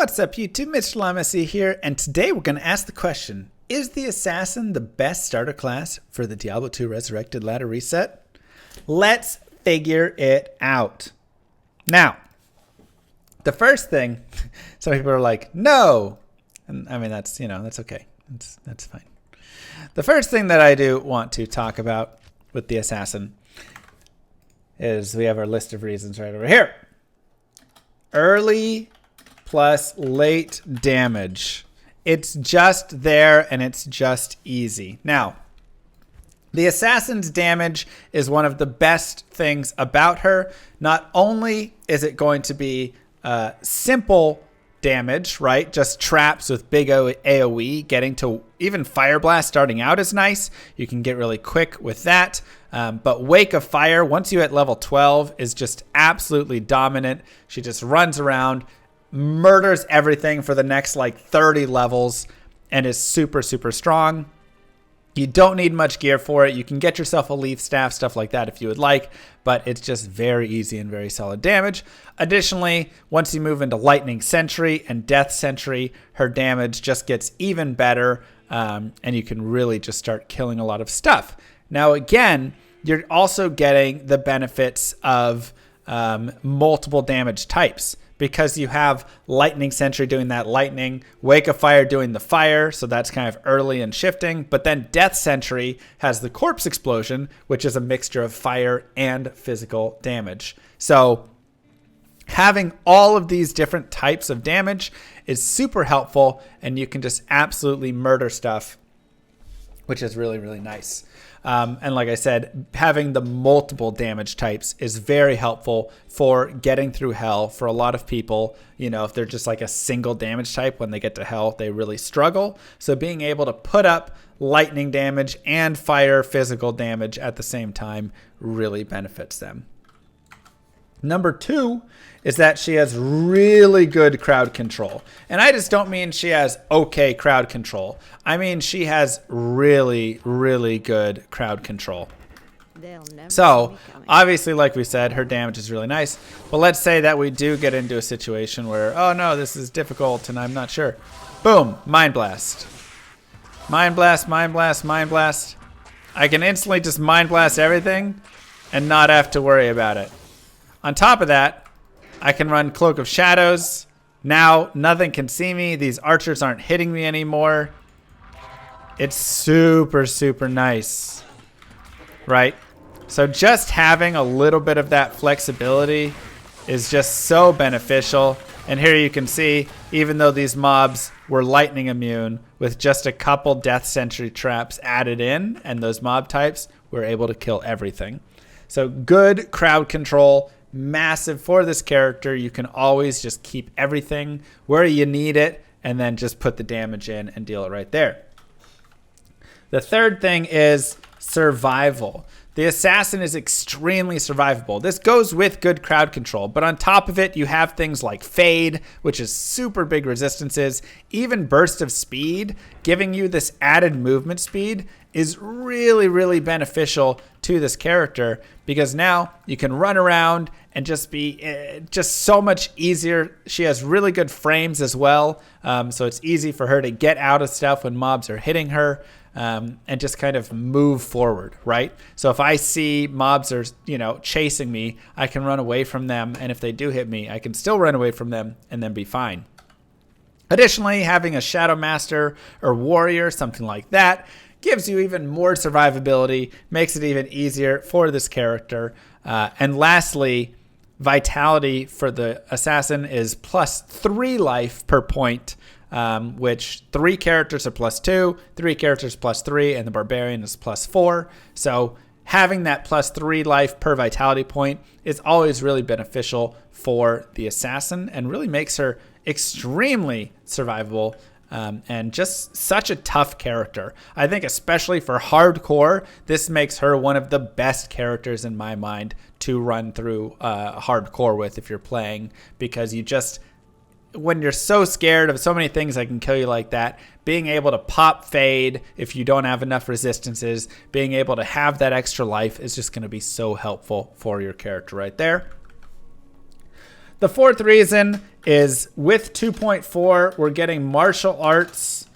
What's up, YouTube? Mr. Lamacy here, and today we're going to ask the question, is the Assassin the best starter class for the Diablo 2 Resurrected Ladder Reset? Let's figure it out. Now, the first thing, some people are like, no. And I mean, that's okay. That's fine. The first thing that I do want to talk about with the Assassin is we have our list of reasons right over here. Early plus late damage. It's just there and it's just easy. Now, the Assassin's damage is one of the best things about her. Not only is it going to be simple damage, right? Just traps with big AoE. Getting to even Fire Blast starting out is nice. You can get really quick with that. But Wake of Fire, once you hit level 12, is just absolutely dominant. She just runs around, murders everything for the next like 30 levels, and is super, super strong. You don't need much gear for it. You can get yourself a leaf staff, stuff like that if you would like, but it's just very easy and very solid damage. Additionally, once you move into Lightning Sentry and Death Sentry, her damage just gets even better, and you can really just start killing a lot of stuff. Now, again, you're also getting the benefits of multiple damage types, because you have Lightning Sentry doing that lightning, Wake of Fire doing the fire, so that's kind of early and shifting, but then Death Sentry has the Corpse Explosion, which is a mixture of fire and physical damage. So having all of these different types of damage is super helpful, and you can just absolutely murder stuff, which is really, really nice. And like I said, having the multiple damage types is very helpful for getting through hell for a lot of people. You know, if they're just like a single damage type, when they get to hell, they really struggle. So being able to put up lightning damage and fire physical damage at the same time really benefits them. Number two is that she has really good crowd control. And I just don't mean she has okay crowd control. I mean she has really, really good crowd control. So, obviously, like we said, her damage is really nice. But let's say that we do get into a situation where, oh no, this is difficult and I'm not sure. Boom, Mind Blast. Mind Blast, Mind Blast, Mind Blast. I can instantly just Mind Blast everything and not have to worry about it. On top of that, I can run Cloak of Shadows. Now, nothing can see me. These archers aren't hitting me anymore. It's super, super nice, right? So just having a little bit of that flexibility is just so beneficial. And here you can see, even though these mobs were lightning immune, with just a couple Death Sentry traps added in and those mob types, we're able to kill everything. So good crowd control. Massive for this character. You can always just keep everything where you need it and then just put the damage in and deal it right there. The third thing is survival. The Assassin is extremely survivable. This goes with good crowd control, but on top of it, you have things like Fade, which is super big resistances. Even Burst of Speed, giving you this added movement speed, is really, really beneficial to this character, because now you can run around and just be just so much easier. She has really good frames as well, so it's easy for her to get out of stuff when mobs are hitting her. And just kind of move forward, right? So if I see mobs are, chasing me, I can run away from them. And if they do hit me, I can still run away from them and then be fine. Additionally, having a Shadow Master or Warrior, something like that, gives you even more survivability, makes it even easier for this character. And lastly, Vitality for the Assassin is +3 life per point. Which 3 characters are +2, 3 characters +3, and the Barbarian is +4. So having that +3 life per vitality point is always really beneficial for the Assassin and really makes her extremely survivable, and just such a tough character. I think especially for hardcore, this makes her one of the best characters in my mind to run through hardcore with if you're playing, because you just... when you're so scared of so many things that can kill you like that, being able to pop Fade if you don't have enough resistances, being able to have that extra life is just going to be so helpful for your character right there. The fourth reason is with 2.4, we're getting martial arts,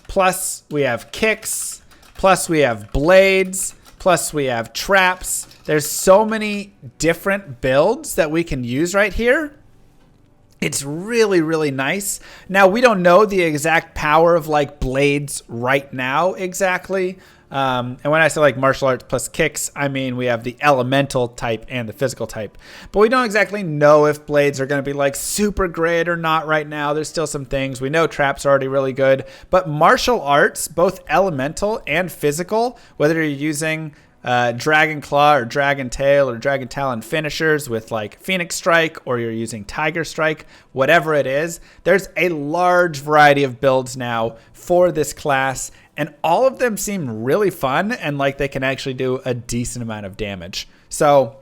plus we have kicks, plus we have blades, plus we have traps. There's so many different builds that we can use right here. It's really, really nice. Now, we don't know the exact power of like blades right now exactly. And when I say like martial arts plus kicks, I mean we have the elemental type and the physical type. But we don't exactly know if blades are going to be like super great or not right now. There's still some things. We know traps are already really good. But martial arts, both elemental and physical, whether you're using Dragon Claw or Dragon Tail or Dragon Talon finishers with like Phoenix Strike, or you're using Tiger Strike, whatever it is, there's a large variety of builds now for this class, and all of them seem really fun and like they can actually do a decent amount of damage. So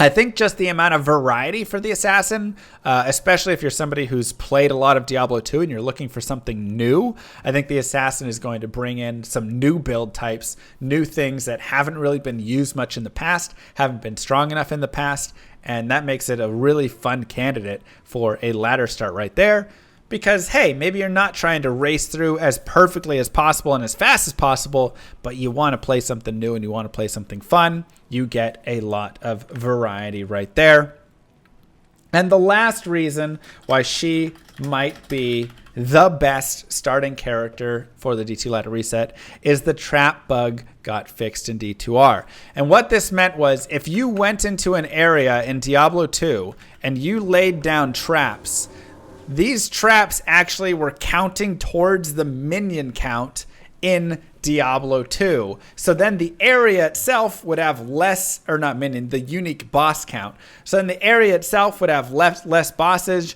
I think just the amount of variety for the Assassin, especially if you're somebody who's played a lot of Diablo 2 and you're looking for something new, I think the Assassin is going to bring in some new build types, new things that haven't really been used much in the past, haven't been strong enough in the past, and that makes it a really fun candidate for a ladder start right there. Because, hey, maybe you're not trying to race through as perfectly as possible and as fast as possible, but you want to play something new and you want to play something fun. You get a lot of variety right there. And the last reason why she might be the best starting character for the D2 ladder reset is the trap bug got fixed in D2R. And what this meant was if you went into an area in Diablo 2 and you laid down traps, these traps actually were counting towards the minion count in Diablo 2. So then the area itself would have less, or not minion, the unique boss count. So then the area itself would have less bosses,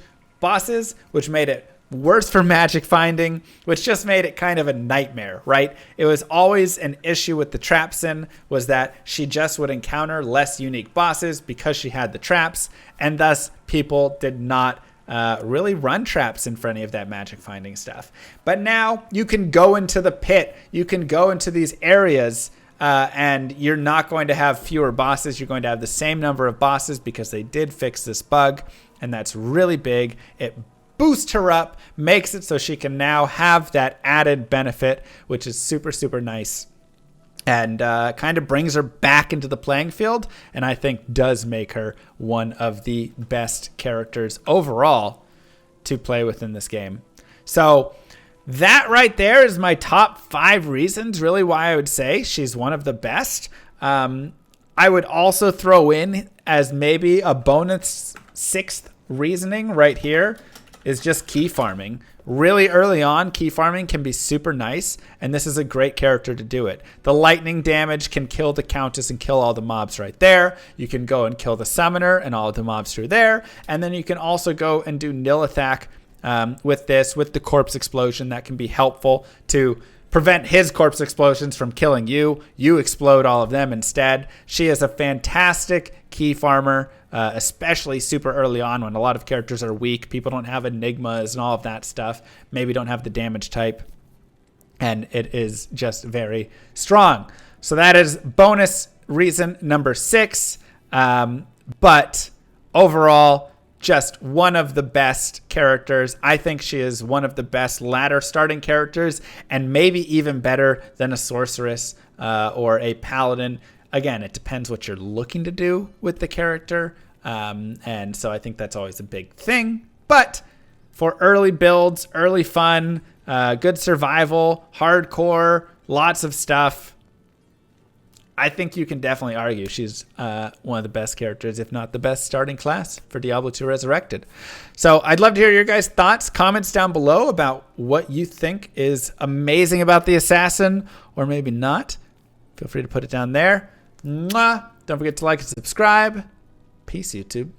which made it worse for magic finding, which just made it kind of a nightmare, right? It was always an issue with the Trapsin, was that she just would encounter less unique bosses because she had the traps, and thus people did not really run traps in for any of that magic finding stuff. But now you can go into the pit, you can go into these areas, and you're not going to have fewer bosses. You're going to have the same number of bosses because they did fix this bug, and that's really big. It boosts her up, makes it so she can now have that added benefit, which is super, super nice. And kind of brings her back into the playing field, and I think does make her one of the best characters overall to play within this game. So that right there is my top 5 reasons really why I would say she's one of the best. I would also throw in as maybe a bonus 6th reasoning right here is just key farming. Really early on, key farming can be super nice, and this is a great character to do it. The lightning damage can kill the Countess and kill all the mobs right there. You can go and kill the Summoner and all of the mobs through there, and then you can also go and do nil attack with this, with the corpse explosion. That can be helpful to prevent his corpse explosions from killing you. You explode all of them instead. She is a fantastic key farmer, especially super early on when a lot of characters are weak. People don't have enigmas and all of that stuff. Maybe don't have the damage type. And it is just very strong. So that is bonus reason number 6. But overall, just one of the best characters. I think she is one of the best ladder starting characters, and maybe even better than a sorceress or a paladin. Again, it depends what you're looking to do with the character. And so I think that's always a big thing. But for early builds, early fun, good survival, hardcore, lots of stuff, I think you can definitely argue she's one of the best characters, if not the best starting class for Diablo 2 Resurrected. So I'd love to hear your guys' thoughts, comments down below about what you think is amazing about the Assassin, or maybe not. Feel free to put it down there. Mwah! Don't forget to like and subscribe. Peace, YouTube.